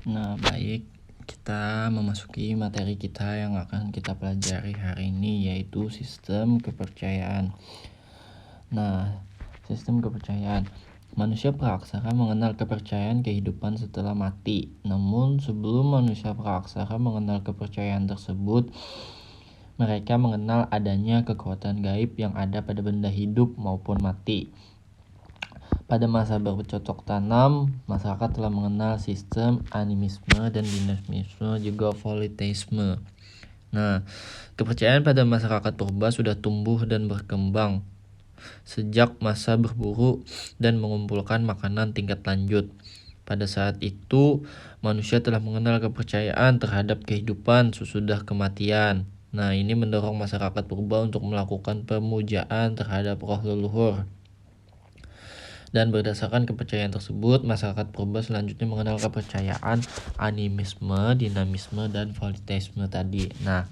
Nah, baik, kita memasuki materi kita yang akan kita pelajari hari ini, yaitu sistem kepercayaan. Nah, sistem kepercayaan. Manusia praaksara mengenal kepercayaan kehidupan setelah mati. Namun, sebelum manusia praaksara mengenal kepercayaan tersebut, mereka mengenal adanya kekuatan gaib yang ada pada benda hidup maupun mati. Pada masa bercocok tanam, masyarakat telah mengenal sistem animisme dan dinamisme, juga politeisme. Nah, kepercayaan pada masyarakat purba sudah tumbuh dan berkembang sejak masa berburu dan mengumpulkan makanan tingkat lanjut. Pada saat itu, manusia telah mengenal kepercayaan terhadap kehidupan sesudah kematian. Nah, ini mendorong masyarakat purba untuk melakukan pemujaan terhadap roh leluhur. Dan berdasarkan kepercayaan tersebut, masyarakat purba selanjutnya mengenal kepercayaan animisme, dinamisme, dan politeisme tadi. Nah,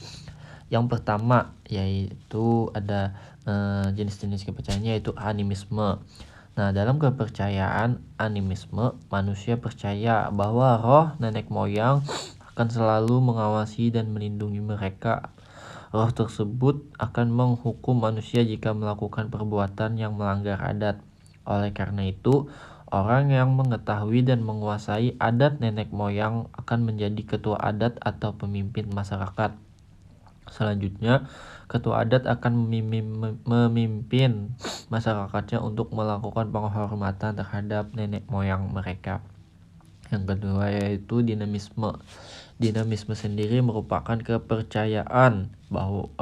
yang pertama yaitu ada jenis-jenis kepercayaan yaitu animisme. Nah, dalam kepercayaan animisme, manusia percaya bahwa roh nenek moyang akan selalu mengawasi dan melindungi mereka. Roh tersebut akan menghukum manusia jika melakukan perbuatan yang melanggar adat. Oleh karena itu, orang yang mengetahui dan menguasai adat nenek moyang akan menjadi ketua adat atau pemimpin masyarakat. Selanjutnya, ketua adat akan memimpin masyarakatnya untuk melakukan penghormatan terhadap nenek moyang mereka. Yang kedua yaitu dinamisme. Dinamisme sendiri merupakan kepercayaan bahwa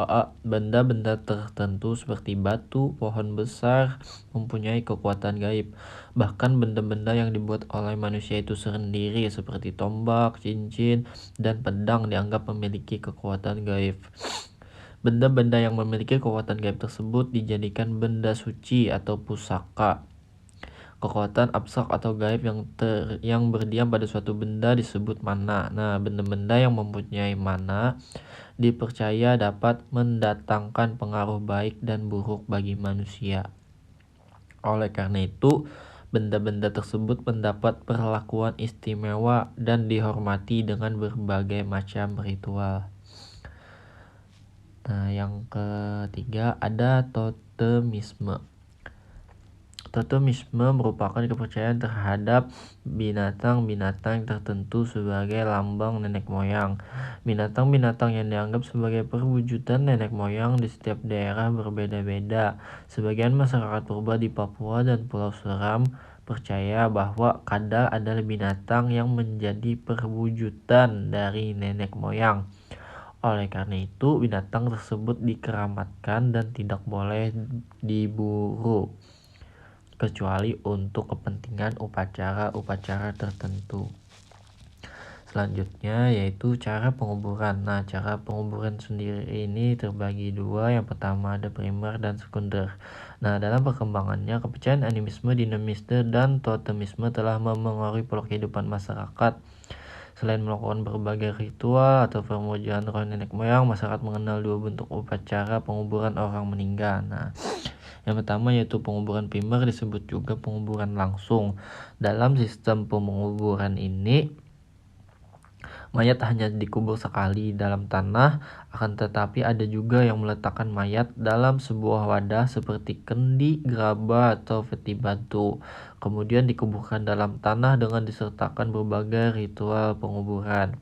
benda-benda tertentu seperti batu, pohon besar mempunyai kekuatan gaib. Bahkan benda-benda yang dibuat oleh manusia itu sendiri seperti tombak, cincin, dan pedang dianggap memiliki kekuatan gaib. Benda-benda yang memiliki kekuatan gaib tersebut dijadikan benda suci atau pusaka. Kekuatan abstrak atau gaib yang berdiam pada suatu benda disebut mana. Nah, benda-benda yang mempunyai mana dipercaya dapat mendatangkan pengaruh baik dan buruk bagi manusia. Oleh karena itu, benda-benda tersebut mendapat perlakuan istimewa dan dihormati dengan berbagai macam ritual. Nah, yang ketiga ada totemisme. Totemisme merupakan kepercayaan terhadap binatang-binatang tertentu sebagai lambang nenek moyang. Binatang-binatang yang dianggap sebagai perwujudan nenek moyang di setiap daerah berbeda-beda. Sebagian masyarakat purba di Papua dan Pulau Seram percaya bahwa kadal adalah binatang yang menjadi perwujudan dari nenek moyang. Oleh karena itu, binatang tersebut dikeramatkan dan tidak boleh diburu, kecuali untuk kepentingan upacara-upacara tertentu. Selanjutnya yaitu cara penguburan. Nah, cara penguburan sendiri ini terbagi dua. Yang pertama ada primer dan sekunder. Nah, dalam perkembangannya, kepercayaan animisme, dinamisme, dan totemisme telah memengaruhi pola kehidupan masyarakat. Selain melakukan berbagai ritual atau pemujaan roh nenek moyang, masyarakat mengenal dua bentuk upacara penguburan orang meninggal. Nah, yang pertama yaitu penguburan primer, disebut juga penguburan langsung. Dalam sistem penguburan ini, mayat hanya dikubur sekali dalam tanah, akan tetapi ada juga yang meletakkan mayat dalam sebuah wadah seperti kendi, gerabah, atau peti batu. Kemudian dikuburkan dalam tanah dengan disertakan berbagai ritual penguburan.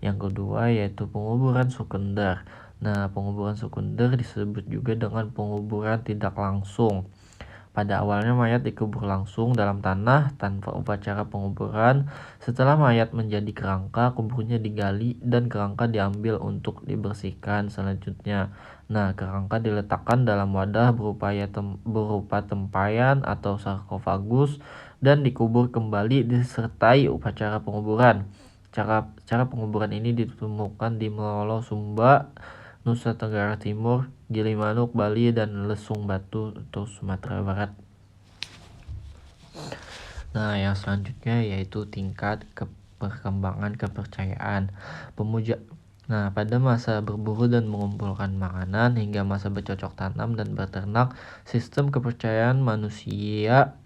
Yang kedua yaitu penguburan sekunder. Nah, penguburan sekunder disebut juga dengan penguburan tidak langsung. Pada awalnya mayat dikubur langsung dalam tanah tanpa upacara penguburan. Setelah mayat menjadi kerangka, kuburnya digali dan kerangka diambil untuk dibersihkan selanjutnya. Nah, kerangka diletakkan dalam wadah berupa tempayan atau sarkofagus dan dikubur kembali disertai upacara penguburan. Cara penguburan ini ditemukan di Melolo, Sumba, Nusa Tenggara Timur, Gilimanuk, Bali, dan Lesung Batu atau Sumatera Barat. Nah, yang selanjutnya yaitu tingkat perkembangan kepercayaan. Nah, pada masa berburu dan mengumpulkan makanan hingga masa bercocok tanam dan beternak, sistem kepercayaan manusia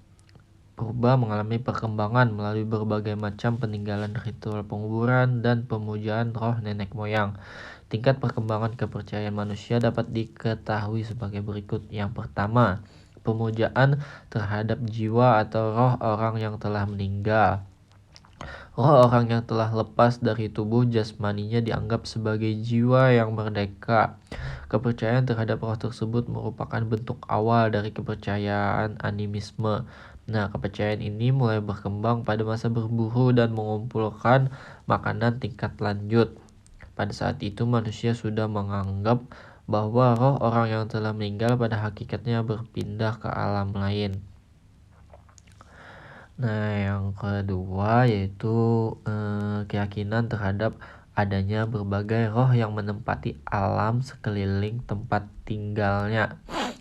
purba mengalami perkembangan melalui berbagai macam peninggalan ritual penguburan dan pemujaan roh nenek moyang. Tingkat perkembangan kepercayaan manusia dapat diketahui sebagai berikut. Yang pertama, pemujaan terhadap jiwa atau roh orang yang telah meninggal. Roh orang yang telah lepas dari tubuh jasmaninya dianggap sebagai jiwa yang merdeka. Kepercayaan terhadap roh tersebut merupakan bentuk awal dari kepercayaan animisme. Nah, kepercayaan ini mulai berkembang pada masa berburu dan mengumpulkan makanan tingkat lanjut. Pada saat itu manusia sudah menganggap bahwa roh orang yang telah meninggal pada hakikatnya berpindah ke alam lain. Nah, yang kedua yaitu keyakinan terhadap adanya berbagai roh yang menempati alam sekeliling tempat tinggalnya.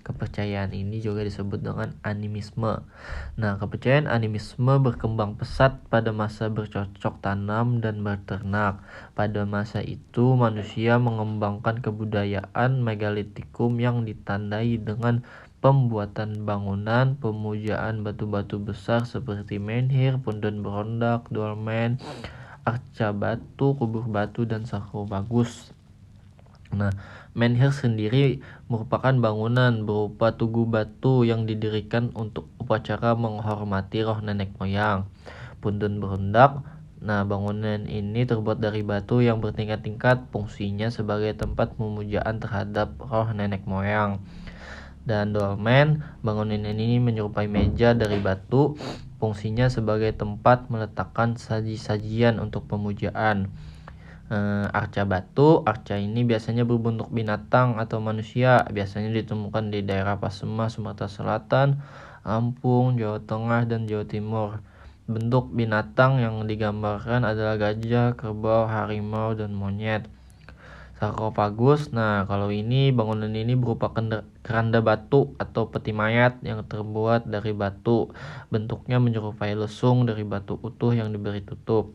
Kepercayaan ini juga disebut dengan animisme. Nah, kepercayaan animisme berkembang pesat pada masa bercocok tanam dan beternak. Pada masa itu, manusia mengembangkan kebudayaan megalitikum yang ditandai dengan pembuatan bangunan, pemujaan batu-batu besar seperti menhir, punden berondak, dolmen, arca batu, kubur batu, dan sarkofagus. Nah, menhir sendiri merupakan bangunan berupa tugu batu yang didirikan untuk upacara menghormati roh nenek moyang. Punden berondak. Nah, bangunan ini terbuat dari batu yang bertingkat-tingkat, fungsinya sebagai tempat pemujaan terhadap roh nenek moyang. Dan dolmen, bangunan ini menyerupai meja dari batu, fungsinya sebagai tempat meletakkan saji-sajian untuk pemujaan. Arca batu, arca ini biasanya berbentuk binatang atau manusia, biasanya ditemukan di daerah Pasemah, Sumatera Selatan, Lampung, Jawa Tengah, dan Jawa Timur. Bentuk binatang yang digambarkan adalah gajah, kerbau, harimau, dan monyet. Sarkofagus, nah kalau ini bangunan ini berupa keranda batu atau peti mayat yang terbuat dari batu. Bentuknya menyerupai lesung dari batu utuh yang diberi tutup.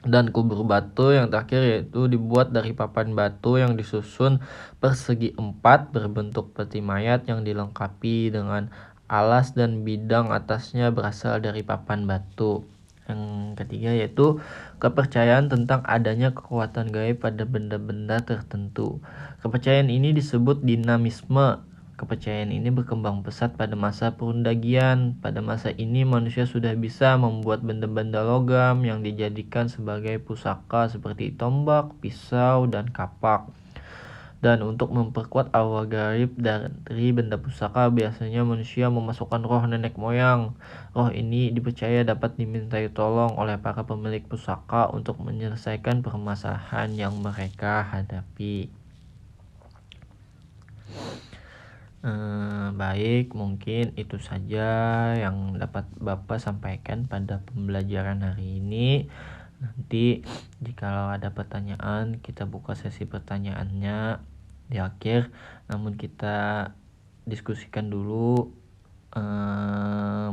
Dan kubur batu yang terakhir yaitu dibuat dari papan batu yang disusun persegi 4 berbentuk peti mayat yang dilengkapi dengan alas dan bidang atasnya berasal dari papan batu. Yang ketiga yaitu kepercayaan tentang adanya kekuatan gaib pada benda-benda tertentu. Kepercayaan ini disebut dinamisme. Kepercayaan ini berkembang pesat pada masa perundagian. Pada masa ini manusia sudah bisa membuat benda-benda logam yang dijadikan sebagai pusaka seperti tombak, pisau, dan kapak. Dan untuk memperkuat aura gaib dari benda pusaka, biasanya manusia memasukkan roh nenek moyang. Roh ini dipercaya dapat dimintai tolong oleh para pemilik pusaka untuk menyelesaikan permasalahan yang mereka hadapi. Baik, mungkin itu saja yang dapat Bapak sampaikan pada pembelajaran hari ini. Nanti jikalau ada pertanyaan, kita buka sesi pertanyaannya di akhir. Namun kita diskusikan dulu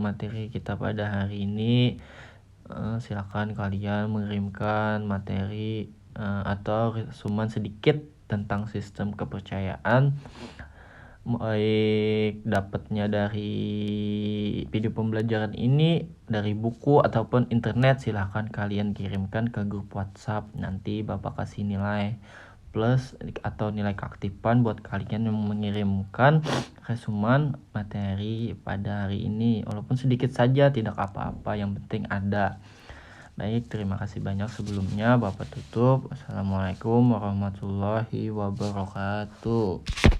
materi kita pada hari ini. Silakan kalian mengirimkan materi atau resuman sedikit tentang sistem kepercayaan, baik dapatnya dari video pembelajaran ini, dari buku ataupun internet. Silahkan kalian kirimkan ke grup WhatsApp. Nanti Bapak kasih nilai plus atau nilai keaktifan buat kalian yang mengirimkan resuman materi pada hari ini, walaupun sedikit saja tidak apa-apa, yang penting ada. Baik, terima kasih banyak sebelumnya. Bapak tutup. Assalamualaikum warahmatullahi wabarakatuh.